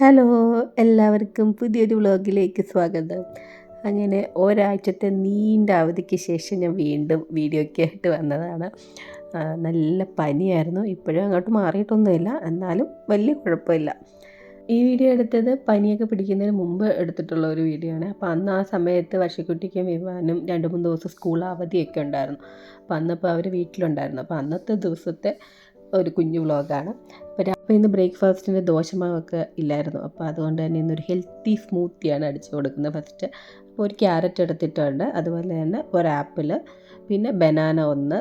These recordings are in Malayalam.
ഹലോ, എല്ലാവർക്കും പുതിയൊരു വ്ളോഗിലേക്ക് സ്വാഗതം. അങ്ങനെ ഒരാഴ്ചത്തെ നീണ്ട അവധിക്ക് ശേഷം ഞാൻ വീണ്ടും വീഡിയോയ്ക്ക് ആയിട്ട് വന്നതാണ്. നല്ല പനിയായിരുന്നു. ഇപ്പോഴും അങ്ങോട്ട് മാറിയിട്ടൊന്നുമില്ല, എന്നാലും വലിയ കുഴപ്പമില്ല. ഈ വീഡിയോ എടുത്തത് പനിയൊക്കെ പിടിക്കുന്നതിന് മുമ്പ് എടുത്തിട്ടുള്ള ഒരു വീഡിയോ ആണ്. അപ്പോൾ അന്ന് ആ സമയത്ത് വർഷക്കുട്ടിക്കും വിവാനും 2-3 ദിവസം സ്കൂൾ അവധിയൊക്കെ ഉണ്ടായിരുന്നു. അപ്പോൾ അന്നപ്പോൾ അവർ വീട്ടിലുണ്ടായിരുന്നു. അപ്പോൾ അന്നത്തെ ദിവസത്തെ ഒരു കുഞ്ഞു വ്ളോഗാണ്. അപ്പോൾ ഇന്ന് ബ്രേക്ക്ഫാസ്റ്റിന് ദോശമാവൊക്കെ ഇല്ലായിരുന്നു. അപ്പോൾ അതുകൊണ്ട് തന്നെ ഇന്നൊരു ഹെൽത്തി സ്മൂത്തിയാണ് അടിച്ചു കൊടുക്കുന്നത് ഫസ്റ്റ്. അപ്പോൾ ഒരു ക്യാരറ്റ് എടുത്തിട്ടുണ്ട്, അതുപോലെ തന്നെ ഒരു ആപ്പിൾ, പിന്നെ ബനാന ഒന്ന്,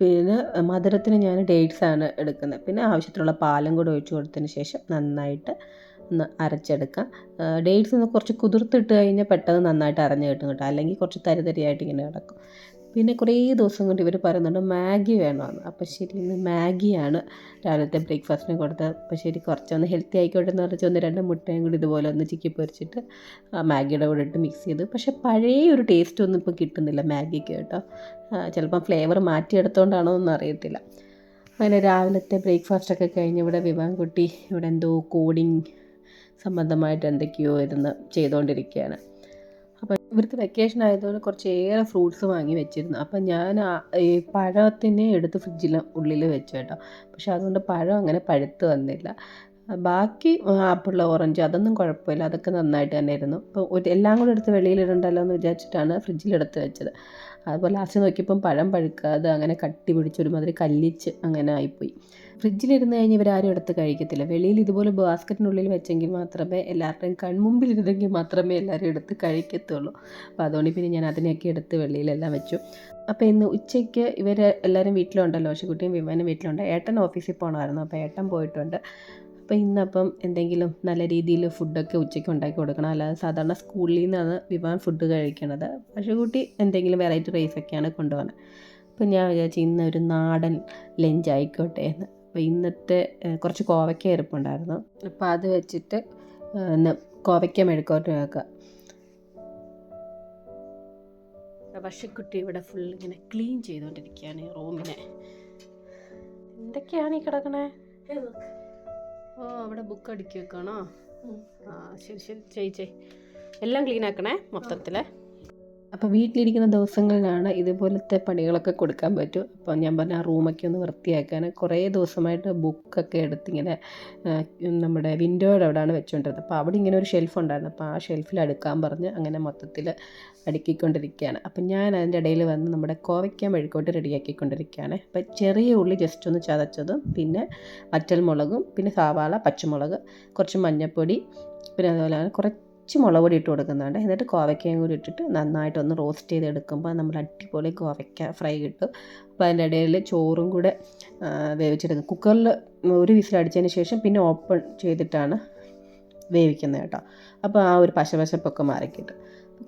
പിന്നെ മധുരത്തിന് ഞാൻ ഡേറ്റ്സാണ് എടുക്കുന്നത്. പിന്നെ ആവശ്യത്തിനുള്ള പാലും കൂടെ ഒഴിച്ച് കൊടുത്തതിന് ശേഷം നന്നായിട്ട് ഒന്ന് അരച്ചെടുക്കാം. ഡേറ്റ്സ് ഒന്ന് കുറച്ച് കുതിർത്തിട്ട് കഴിഞ്ഞാൽ പെട്ടെന്ന് നന്നായിട്ട് അരഞ്ഞ് കിട്ടും കേട്ടോ, അല്ലെങ്കിൽ കുറച്ച് തരിതരിയായിട്ട് ഇങ്ങനെ കിടക്കും. പിന്നെ കുറേ ദിവസം കൊണ്ട് ഇവർ പറയുന്നുണ്ട് മാഗി വേണമെന്ന്. അപ്പോൾ ശരി, ഇന്ന് മാഗിയാണ് രാവിലത്തെ ബ്രേക്ക്ഫാസ്റ്റിന് കൊടുത്തത്. അപ്പോൾ ശരി, കുറച്ചൊന്ന് ഹെൽത്തി ആയിക്കോട്ടെ എന്ന് പറഞ്ഞാൽ 1-2 മുട്ടയും കൂടി ഇതുപോലെ ഒന്ന് ചിക്കി പൊരിച്ചിട്ട് മാഗിയുടെ കൂടെ ഇട്ട് മിക്സ് ചെയ്ത്. പക്ഷേ പഴയ ഒരു ടേസ്റ്റ് ഒന്നും ഇപ്പോൾ കിട്ടുന്നില്ല മാഗിക്ക് കേട്ടോ. ചിലപ്പം ഫ്ലേവർ മാറ്റിയെടുത്തോണ്ടാണോ എന്ന് അറിയത്തില്ല. അങ്ങനെ രാവിലത്തെ ബ്രേക്ക്ഫാസ്റ്റൊക്കെ കഴിഞ്ഞ് ഇവിടെ വിവാൻകുട്ടി ഇവിടെ എന്തോ കോഡിങ് സംബന്ധമായിട്ട് എന്തൊക്കെയോ ഇരുന്ന് ചെയ്തുകൊണ്ടിരിക്കുകയാണ്. അപ്പോൾ ഇവർക്ക് വെക്കേഷൻ ആയതുകൊണ്ട് കുറച്ചേറെ ഫ്രൂട്ട്സ് വാങ്ങി വെച്ചിരുന്നു. അപ്പം ഞാൻ ഈ പഴത്തിനെ എടുത്ത് ഫ്രിഡ്ജിൽ ഉള്ളിൽ വെച്ചു കേട്ടോ. പക്ഷെ അതുകൊണ്ട് പഴം അങ്ങനെ പഴുത്ത് വന്നില്ല. ബാക്കി ആപ്പിൾ, ഓറഞ്ച് അതൊന്നും കുഴപ്പമില്ല, അതൊക്കെ നന്നായിട്ട് തന്നെ ഇരുന്നു. അപ്പോൾ എല്ലാം കൂടെ എടുത്ത് വെളിയിലിടണ്ടല്ലോ എന്ന് വിചാരിച്ചിട്ടാണ് ഫ്രിഡ്ജിലെടുത്ത് വെച്ചത്. അതുപോലെ ലാസ്റ്റ് നോക്കിയപ്പം പഴം പഴുക്കാതെ അങ്ങനെ കട്ടി പിടിച്ച് ഒരുമാതിരി കല്ലിച്ച് അങ്ങനെ ആയിപ്പോയി. ഫ്രിഡ്ജിലിരുന്ന് കഴിഞ്ഞ് ഇവരാരും എടുത്ത് കഴിക്കത്തില്ല. വെളിയിൽ ഇതുപോലെ ബാസ്ക്കറ്റിനുള്ളിൽ വെച്ചെങ്കിൽ മാത്രമേ, എല്ലാവരുടെയും കൺമുമ്പിലിരുന്നെങ്കിൽ മാത്രമേ എല്ലാവരും എടുത്ത് കഴിക്കത്തുള്ളൂ. അപ്പോൾ അതുകൊണ്ട് പിന്നെ ഞാൻ അതിനെയൊക്കെ എടുത്ത് വെളിയിലെല്ലാം വെച്ചു. അപ്പോൾ ഇന്ന് ഉച്ചയ്ക്ക് ഇവർ എല്ലാവരും വീട്ടിലുണ്ടല്ലോ, കുട്ടിയും വിമാനം വീട്ടിലുണ്ട്. ഏട്ടൻ ഓഫീസിൽ പോകണമായിരുന്നു, അപ്പോൾ ഏട്ടൻ പോയിട്ടുണ്ട്. അപ്പോൾ ഇന്നപ്പം എന്തെങ്കിലും നല്ല രീതിയിൽ ഫുഡൊക്കെ ഉച്ചയ്ക്ക് ഉണ്ടാക്കി കൊടുക്കണം. അല്ലാതെ സാധാരണ സ്കൂളിൽ നിന്നാണ് വിവാൻ ഫുഡ് കഴിക്കണത്. പക്ഷേ കുട്ടി എന്തെങ്കിലും വെറൈറ്റി റൈസൊക്കെയാണ് കൊണ്ടുപോകുന്നത്. അപ്പോൾ ഞാൻ വിചാരിച്ചു ഇന്നൊരു നാടൻ ലഞ്ച് ആയിക്കോട്ടെ എന്ന്. അപ്പോൾ ഇന്നത്തെ കുറച്ച് കോവയ്ക്ക ഇരിപ്പുണ്ടായിരുന്നു. അപ്പോൾ അത് വെച്ചിട്ട് ഇന്ന് കോവയ്ക്ക മെഴുക്കോട്ട് വെക്കുക. വർഷക്കുട്ടി ഇവിടെ ഫുൾ ഇങ്ങനെ ക്ലീൻ ചെയ്തുകൊണ്ടിരിക്കുകയാണ് ഈ റൂമിനെ. എന്തൊക്കെയാണ് ഈ കിടക്കണേ? ഓ, അവിടെ ബുക്ക് അടുക്കി വെക്കണോ? ശരി ശരി, ചെയ് എല്ലാം ക്ലീൻ ആക്കണേ മൊത്തത്തിൽ. അപ്പോൾ വീട്ടിലിരിക്കുന്ന ദിവസങ്ങളിലാണ് ഇതുപോലത്തെ പണികളൊക്കെ കൊടുക്കാൻ പറ്റും. അപ്പോൾ ഞാൻ പറഞ്ഞ ആ റൂമൊക്കെ ഒന്ന് വൃത്തിയാക്കാൻ കുറേ ദിവസമായിട്ട് ബുക്കൊക്കെ എടുത്തിങ്ങനെ നമ്മുടെ വിൻഡോയുടെ അവിടെയാണ് വെച്ചുകൊണ്ടിരുന്നത്. അപ്പോൾ അവിടെ ഇങ്ങനെ ഒരു ഷെൽഫ് ഉണ്ടായിരുന്നു. അപ്പോൾ ആ ഷെൽഫിൽ അടുക്കാൻ പറഞ്ഞ് അങ്ങനെ മൊത്തത്തിൽ അടുക്കിക്കൊണ്ടിരിക്കുകയാണ്. അപ്പം ഞാൻ അതിൻ്റെ ഇടയിൽ വന്ന് നമ്മുടെ കോവയ്ക്ക മെഴുക്കോട്ട് റെഡിയാക്കിക്കൊണ്ടിരിക്കുകയാണ്. അപ്പോൾ ചെറിയ ഉള്ളി ജസ്റ്റ് ഒന്ന് ചതച്ചതും, പിന്നെ വറ്റൽമുളകും, പിന്നെ സവാള, പച്ചമുളക്, കുറച്ച് മഞ്ഞൾപ്പൊടി, പിന്നെ അതുപോലെ തന്നെ കുറച്ച് മുളക് പൊടി ഇട്ട് കൊടുക്കുന്നുണ്ട്. എന്നിട്ട് കോവയ്ക്കയും കൂടി ഇട്ടിട്ട് നന്നായിട്ടൊന്ന് റോസ്റ്റ് ചെയ്തെടുക്കുമ്പോൾ നമ്മൾ അടിപൊളി കോവയ്ക്ക ഫ്രൈ കിട്ടും. അപ്പോൾ അതിൻ്റെ ഇടയിൽ ചോറും കൂടെ വേവിച്ചെടുക്കും. കുക്കറിൽ ഒരു വിസിലടിച്ചതിന് ശേഷം പിന്നെ ഓപ്പൺ ചെയ്തിട്ടാണ് വേവിക്കുന്നത് കേട്ടോ. അപ്പോൾ ആ ഒരു പശപശപ്പൊക്കെ മാറിക്കിട്ടും.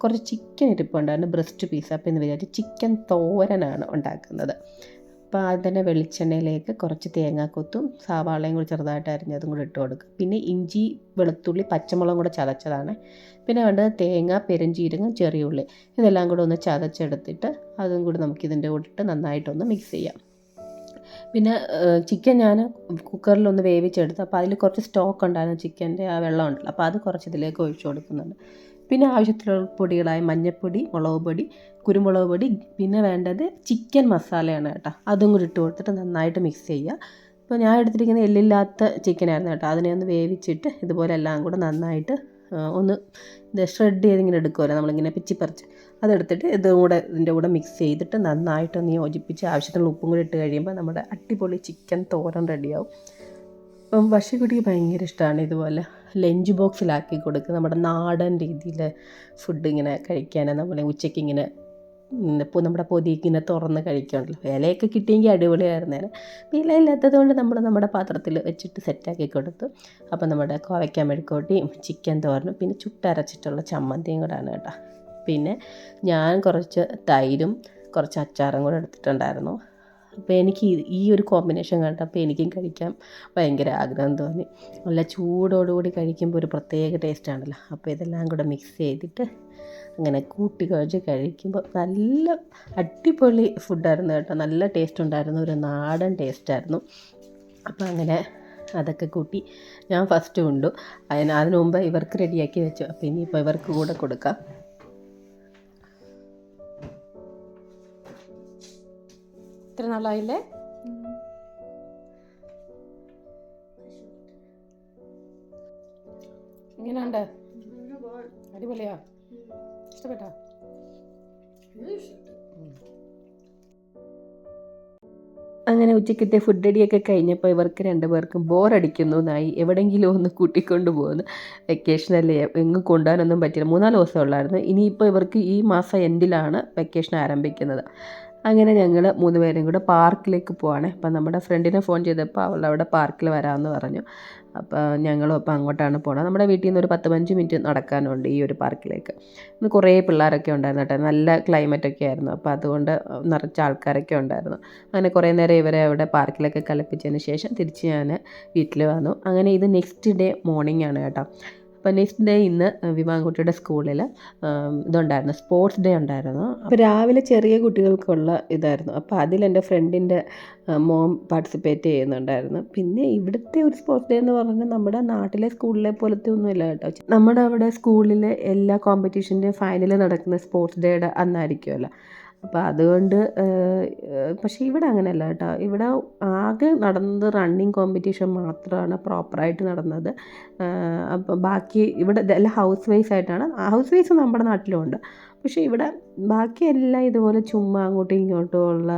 കുറച്ച് ചിക്കൻ ഇരിപ്പുണ്ടായിരുന്നു, ബ്രസ്റ്റ് പീസ്. അപ്പോൾ എന്ന് വിചാരിച്ച് ചിക്കൻ തോരനാണ് ഉണ്ടാക്കുന്നത്. അപ്പോൾ അതിൻ്റെ വെളിച്ചെണ്ണയിലേക്ക് കുറച്ച് തേങ്ങാക്കൊത്തും സവാളയും കൂടി ചെറുതായിട്ട് അരിഞ്ഞതും കൂടി ഇട്ട് കൊടുക്കുക. പിന്നെ ഇഞ്ചി, വെളുത്തുള്ളി, പച്ചമുളകും കൂടെ ചതച്ചതാണ്. പിന്നെ വേണ്ടത് തേങ്ങ, പെരുംജീരകം, ചെറിയ ഉള്ളി, ഇതെല്ലാം കൂടെ ഒന്ന് ചതച്ചെടുത്തിട്ട് അതും കൂടി നമുക്കിതിൻ്റെ കൂടെ ഇട്ട് നന്നായിട്ടൊന്ന് മിക്സ് ചെയ്യാം. പിന്നെ ചിക്കൻ ഞാൻ കുക്കറിലൊന്ന് വേവിച്ചെടുത്ത്, അപ്പോൾ അതിൽ കുറച്ച് സ്റ്റോക്ക് ഉണ്ടായിരുന്നു ചിക്കൻ്റെ, ആ വെള്ളം ഉണ്ടല്ലോ, അപ്പോൾ അത് കുറച്ച് ഇതിലേക്ക് ഒഴിച്ചു കൊടുക്കുന്നുണ്ട്. പിന്നെ ആവശ്യത്തിലുള്ള പൊടികളായ മഞ്ഞൾപ്പൊടി, മുളക് പൊടി, കുരുമുളക് പൊടി, പിന്നെ വേണ്ടത് ചിക്കൻ മസാലയാണ് കേട്ടോ. അതും കൂടി ഇട്ട് കൊടുത്തിട്ട് നന്നായിട്ട് മിക്സ് ചെയ്യുക. ഇപ്പോൾ ഞാൻ എടുത്തിരിക്കുന്ന എല്ലില്ലാത്ത ചിക്കനായിരുന്നു കേട്ടോ. അതിനെ ഒന്ന് വേവിച്ചിട്ട് ഇതുപോലെ എല്ലാം കൂടെ നന്നായിട്ട് ഒന്ന് ഷ്രെഡ് ചെയ്തിങ്ങനെ എടുക്കുമല്ലോ നമ്മളിങ്ങനെ പിച്ചിപ്പറിച്ച്, അതെടുത്തിട്ട് ഇതിൻ്റെ കൂടെ മിക്സ് ചെയ്തിട്ട് നന്നായിട്ടൊന്ന് യോജിപ്പിച്ച് ആവശ്യത്തിനുള്ള ഉപ്പും കൂടി ഇട്ട് കഴിയുമ്പോൾ നമ്മുടെ അടിപൊളി ചിക്കൻ തോരൻ റെഡിയാവും. അപ്പം വർഷക്കുട്ടിക്ക് ഭയങ്കര ഇഷ്ടമാണ് ഇതുപോലെ ലഞ്ച് ബോക്സിലാക്കി കൊടുക്കുക. നമ്മുടെ നാടൻ രീതിയിൽ ഫുഡ് ഇങ്ങനെ കഴിക്കാൻ, നമ്മൾ ഉച്ചയ്ക്ക് ഇങ്ങനെ ഇപ്പോൾ നമ്മുടെ പൊതിക്ക് ഇങ്ങനെ തുറന്ന് കഴിക്കുകയുണ്ടല്ലോ. ഇലയൊക്കെ കിട്ടിയെങ്കിൽ അടിപൊളിയായിരുന്നേനെ. ഇല ഇല്ലാത്തത് കൊണ്ട് നമ്മൾ നമ്മുടെ പാത്രത്തിൽ വെച്ചിട്ട് സെറ്റാക്കി കൊടുത്തു. അപ്പോൾ നമ്മുടെ കോവയ്ക്ക മെഴുക്കോട്ടിയും ചിക്കൻ തോരനും പിന്നെ ചുട്ടരച്ചിട്ടുള്ള ചമ്മന്തിയും കൂടെയാണ് കേട്ടോ. പിന്നെ ഞാൻ കുറച്ച് തൈരും കുറച്ച് അച്ചാറും കൂടെ എടുത്തിട്ടുണ്ടായിരുന്നു. അപ്പോൾ എനിക്ക് ഈ ഒരു കോമ്പിനേഷൻ കണ്ടപ്പോൾ എനിക്കും കഴിക്കാൻ ഭയങ്കര ആഗ്രഹം തോന്നി. നല്ല ചൂടോടുകൂടി കഴിക്കുമ്പോൾ ഒരു പ്രത്യേക ടേസ്റ്റാണല്ലോ. അപ്പോൾ ഇതെല്ലാം കൂടെ മിക്സ് ചെയ്തിട്ട് അങ്ങനെ കൂട്ടി കുഴച്ച് കഴിക്കുമ്പോൾ നല്ല അടിപൊളി ഫുഡായിരുന്നു കേട്ടോ. നല്ല ടേസ്റ്റ് ഉണ്ടായിരുന്നു, ഒരു നാടൻ ടേസ്റ്റായിരുന്നു. അപ്പോൾ അങ്ങനെ അതൊക്കെ കൂട്ടി ഞാൻ ഫസ്റ്റ് കൊണ്ടു. അതിന് മുമ്പ് ഇവർക്ക് റെഡിയാക്കി വെച്ചു. അപ്പോൾ ഇനിയിപ്പോൾ ഇവർക്ക് കൂടെ കൊടുക്കാം. ഇത്ര നാളായില്ലേ? എങ്ങനെയുണ്ട്? അടിപൊളിയാ? ഇഷ്ടപ്പെട്ടോ? അങ്ങനെ ഉച്ചക്കത്തെ ഫുഡ് റെഡിയൊക്കെ കഴിഞ്ഞപ്പോൾ ഇവർക്ക് 2 പേർക്കും ബോറടിക്കുന്നു എന്നായി. എവിടെയെങ്കിലും ഒന്ന് കൂട്ടിക്കൊണ്ട് പോകുന്നു. വെക്കേഷനല്ലേ, എങ്ങും കൊണ്ടുപോകാനൊന്നും പറ്റില്ല. 3-4 ദിവസം ഉള്ളായിരുന്നു. ഇനിയിപ്പോൾ ഇവർക്ക് ഈ മാസം എൻഡിലാണ് വെക്കേഷൻ ആരംഭിക്കുന്നത്. അങ്ങനെ ഞങ്ങൾ 3 പേരും കൂടെ പാർക്കിലേക്ക് പോവാണ്. അപ്പം നമ്മുടെ ഫ്രണ്ടിനെ ഫോൺ ചെയ്തപ്പോൾ അവൾ അവിടെ പാർക്കിൽ വരാമെന്ന് പറഞ്ഞു. അപ്പോൾ ഞങ്ങളും അപ്പോൾ അങ്ങോട്ടാണ് പോകണം. നമ്മുടെ വീട്ടിൽ നിന്ന് ഒരു 10-15 മിനിറ്റ് നടക്കാനുണ്ട് ഈ ഒരു പാർക്കിലേക്ക്. ഇന്ന് കുറേ പിള്ളേരൊക്കെ ഉണ്ടായിരുന്നു കേട്ടോ. നല്ല ക്ലൈമറ്റൊക്കെ ആയിരുന്നു. അപ്പോൾ അതുകൊണ്ട് നിറച്ച് ആൾക്കാരൊക്കെ ഉണ്ടായിരുന്നു. അങ്ങനെ കുറേ നേരം ഇവരെ അവിടെ പാർക്കിലൊക്കെ കളിപ്പിച്ചതിന് ശേഷം തിരിച്ച് ഞാൻ വീട്ടിൽ വന്നു. അങ്ങനെ ഇത് നെക്സ്റ്റ് ഡേ മോർണിംഗ് ആണ് കേട്ടോ. അപ്പോൾ നെക്സ്റ്റ് ഡേ ഇന്ന് വിവാൻകുട്ടിയുടെ സ്കൂളിൽ ഇതുണ്ടായിരുന്നു, സ്പോർട്സ് ഡേ ഉണ്ടായിരുന്നു. അപ്പോൾ രാവിലെ ചെറിയ കുട്ടികൾക്കുള്ള ഇതായിരുന്നു. അപ്പോൾ അതിൽ എൻ്റെ ഫ്രണ്ടിൻ്റെ മോം പാർട്ടിസിപ്പേറ്റ് ചെയ്യുന്നുണ്ടായിരുന്നു. പിന്നെ ഇവിടുത്തെ ഒരു സ്പോർട്സ് ഡേ എന്ന് പറഞ്ഞാൽ നമ്മുടെ നാട്ടിലെ സ്കൂളിലെ പോലത്തെ ഒന്നുമില്ല കേട്ടോ. നമ്മുടെ അവിടെ സ്കൂളിലെ എല്ലാ കോമ്പറ്റീഷൻ്റെയും ഫൈനൽ നടക്കുന്ന സ്പോർട്സ് ഡേയുടെ അന്നായിരിക്കുമല്ലോ. അപ്പോൾ അതുകൊണ്ട് പക്ഷേ ഇവിടെ അങ്ങനെയല്ല കേട്ടോ. ഇവിടെ ആകെ നടന്നത് റണ്ണിങ് കോമ്പറ്റീഷൻ മാത്രമാണ് പ്രോപ്പറായിട്ട് നടന്നത്. അപ്പോൾ ബാക്കി ഇവിടെ എല്ലാം ഹൗസ് വൈസ് ആയിട്ടാണ്. ഹൗസ് വൈസ് നമ്മുടെ നാട്ടിലുമുണ്ട്. പക്ഷേ ഇവിടെ ബാക്കിയെല്ലാം ഇതുപോലെ ചുമ്മാ അങ്ങോട്ടും ഇങ്ങോട്ടും ഉള്ള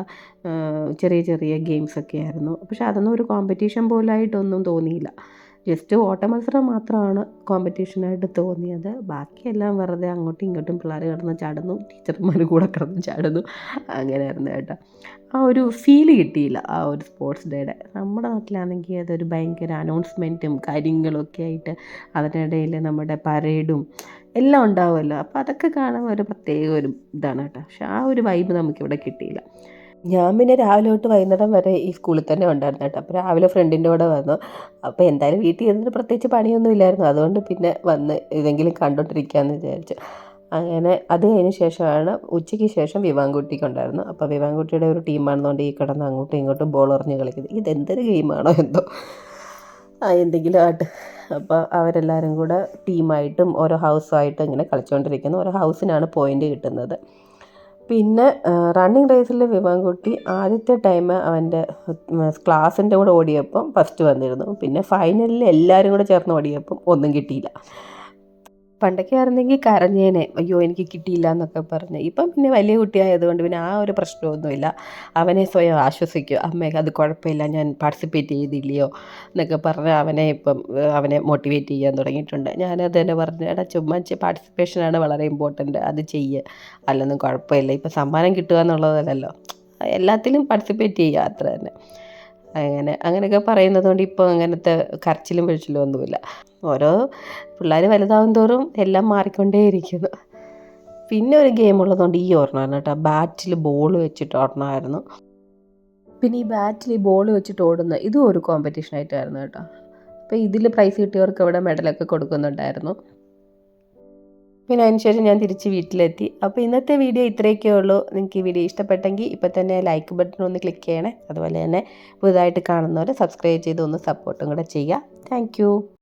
ചെറിയ ചെറിയ ഗെയിംസൊക്കെ ആയിരുന്നു. പക്ഷേ അതൊന്നും ഒരു കോമ്പറ്റീഷൻ പോലായിട്ടൊന്നും തോന്നിയില്ല. ജസ്റ്റ് ഓട്ട മത്സരം മാത്രമാണ് കോമ്പറ്റീഷനായിട്ട് തോന്നിയത്. ബാക്കിയെല്ലാം വെറുതെ അങ്ങോട്ടും ഇങ്ങോട്ടും പിള്ളേർ കിടന്ന് ചാടുന്നു, ടീച്ചർമാർ കൂടെ കിടന്ന് ചാടുന്നു, അങ്ങനെയായിരുന്നു കേട്ടോ. ആ ഒരു ഫീല് കിട്ടിയില്ല ആ ഒരു സ്പോർട്സ് ഡേയുടെ. നമ്മുടെ നാട്ടിലാണെങ്കിൽ അതൊരു ഭയങ്കര അനൗൺസ്മെൻറ്റും കാര്യങ്ങളൊക്കെ ആയിട്ട് അതിനിടയിൽ നമ്മുടെ പരേഡും എല്ലാം ഉണ്ടാവുമല്ലോ. അപ്പോൾ അതൊക്കെ കാണാൻ ഒരു പ്രത്യേക ഒരു ഇതാണ് കേട്ടോ. പക്ഷെ ആ ഒരു വൈബ് നമുക്കിവിടെ കിട്ടിയില്ല. ഞാൻ പിന്നെ രാവിലെ തൊട്ട് വൈകുന്നേരം വരെ ഈ സ്കൂളിൽ തന്നെ ഉണ്ടായിരുന്നു കേട്ടോ. അപ്പോൾ രാവിലെ ഫ്രണ്ടിൻ്റെ കൂടെ വന്നു. അപ്പോൾ എന്തായാലും വീട്ടിൽ ഇരുന്നിട്ട് പ്രത്യേകിച്ച് പണിയൊന്നും ഇല്ലായിരുന്നു. അതുകൊണ്ട് പിന്നെ വന്ന് ഇതെങ്കിലും കണ്ടോണ്ടിരിക്കാമെന്ന് വിചാരിച്ചു. അങ്ങനെ അത് കഴിഞ്ഞ ശേഷമാണ് ഉച്ചയ്ക്ക് ശേഷം വിവാൻകുട്ടിക്കുണ്ടായിരുന്നു. അപ്പോൾ വിവാൻകുട്ടിയുടെ ഒരു ടീമാണെന്നുകൊണ്ട് ഈ കിടന്ന് അങ്ങോട്ടും ഇങ്ങോട്ടും ബോൾ എറിഞ്ഞ് കളിക്കുന്നത്. ഇതെന്തൊരു ഗെയിമാണോ എന്തോ, എന്തെങ്കിലും ആയിട്ട്. അപ്പോൾ അവരെല്ലാവരും കൂടെ ടീമായിട്ടും ഓരോ ഹൗസുമായിട്ടും ഇങ്ങനെ കളിച്ചുകൊണ്ടിരിക്കുന്നു. ഓരോ ഹൗസിനാണ് പോയിൻ്റ് കിട്ടുന്നത്. പിന്നെ റണ്ണിങ് റേസിൽ വിവാൻകുട്ടി ആദ്യത്തെ ടൈം അവൻ്റെ ക്ലാസ്സിൻ്റെ കൂടെ ഓടിയപ്പം ഫസ്റ്റ് വന്നിരുന്നു. പിന്നെ ഫൈനലിൽ എല്ലാവരും കൂടെ ചേർന്ന് ഓടിയപ്പം ഒന്നും കിട്ടിയില്ല. പണ്ടൊക്കെ ആയിരുന്നെങ്കിൽ കരഞ്ഞേനെ, അയ്യോ എനിക്ക് കിട്ടിയില്ല എന്നൊക്കെ പറഞ്ഞ്. ഇപ്പം പിന്നെ വലിയ കുട്ടിയായതുകൊണ്ട് പിന്നെ ആ ഒരു പ്രശ്നമൊന്നുമില്ല. അവനെ സ്വയം ആശ്വസിക്കും, അമ്മേ അത് കുഴപ്പമില്ല, ഞാൻ പാർട്ടിസിപ്പേറ്റ് ചെയ്തില്ലയോ എന്നൊക്കെ പറഞ്ഞ് അവനെ മോട്ടിവേറ്റ് ചെയ്യാൻ തുടങ്ങിയിട്ടുണ്ട്. ഞാനത് തന്നെ പറഞ്ഞു, എടാ ചുമ്മാ പാർട്ടിസിപ്പേഷനാണ് വളരെ ഇമ്പോർട്ടൻറ്റ്, അത് ചെയ്യുക, അല്ലൊന്നും കുഴപ്പമില്ല. ഇപ്പം സമ്മാനം കിട്ടുക എന്നുള്ളതല്ലല്ലോ, എല്ലാത്തിലും പാർട്ടിസിപ്പേറ്റ് ചെയ്യുക, അത്ര തന്നെ. അങ്ങനെയൊക്കെ പറയുന്നത് കൊണ്ട് ഇപ്പോൾ അങ്ങനത്തെ കരച്ചിലും പിഴിച്ചിലും ഒന്നുമില്ല. ഓരോ പിള്ളേർ വലുതാവും തോറും എല്ലാം മാറിക്കൊണ്ടേയിരിക്കുന്നു. പിന്നെ ഒരു ഗെയിം ഉള്ളതുകൊണ്ട് ഈ ഓടണമായിരുന്നു കേട്ടോ. ബാറ്റിൽ ബോൾ വെച്ചിട്ട് ഓടണമായിരുന്നു. പിന്നെ ഈ ബാറ്റിൽ ഈ ബോൾ വെച്ചിട്ട് ഓടുന്ന ഇതും ഒരു കോമ്പറ്റീഷനായിട്ടായിരുന്നു കേട്ടോ. അപ്പോൾ ഇതിൽ പ്രൈസ് കിട്ടിയവർക്ക് അവിടെ മെഡലൊക്കെ കൊടുക്കുന്നുണ്ടായിരുന്നു. പിന്നെ അതിനുശേഷം ഞാൻ തിരിച്ച് വീട്ടിലെത്തി. അപ്പോൾ ഇന്നത്തെ വീഡിയോ ഇത്രയൊക്കെ ഉള്ളൂ. നിങ്ങൾക്ക് ഈ വീഡിയോ ഇഷ്ടപ്പെട്ടെങ്കിൽ ഇപ്പോൾ തന്നെ ലൈക്ക് ബട്ടൺ ഒന്ന് ക്ലിക്ക് ചെയ്യണേ. അതുപോലെ തന്നെ പുതുതായിട്ട് കാണുന്നവരെ സബ്സ്ക്രൈബ് ചെയ്ത് ഒന്ന് സപ്പോർട്ടും കൂടെ ചെയ്യുക. താങ്ക്